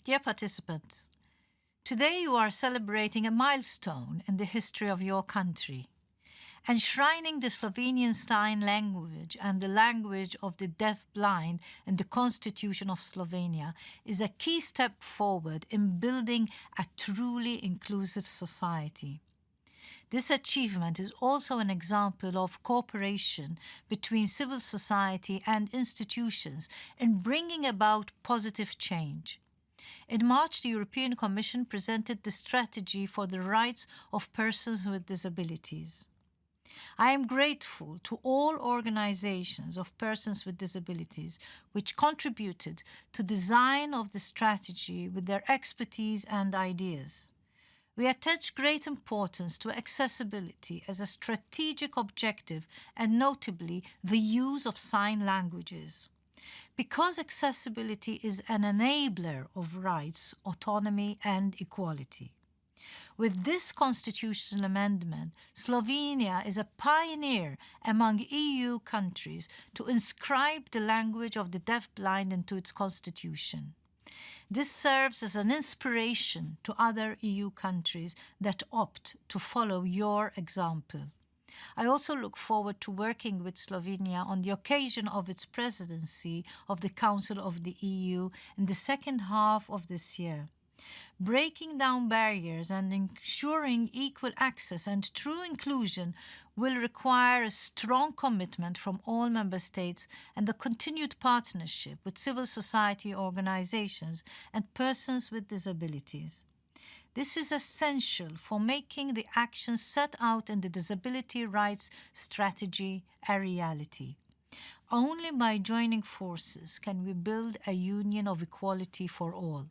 Dear participants, today you are celebrating a milestone in the history of your country. Enshrining the Slovenian Sign Language and the language of the deaf-blind in the Constitution of Slovenia is a key step forward in building a truly inclusive society. This achievement is also an example of cooperation between civil society and institutions in bringing about positive change. In March, the European Commission presented the strategy for the rights of persons with disabilities. I am grateful to all organizations of persons with disabilities which contributed to the design of the strategy with their expertise and ideas. We attach great importance to accessibility as a strategic objective and notably the use of sign languages. Because accessibility is an enabler of rights, autonomy and equality. With this constitutional amendment, Slovenia is a pioneer among EU countries to inscribe the language of the deaf-blind into its constitution. This serves as an inspiration to other EU countries that opt to follow your example. I also look forward to working with Slovenia on the occasion of its presidency of the Council of the EU in the second half of this year. Breaking down barriers and ensuring equal access and true inclusion will require a strong commitment from all member states and a continued partnership with civil society organizations and persons with disabilities. This is essential for making the actions set out in the Disability Rights Strategy a reality. Only by joining forces can we build a union of equality for all.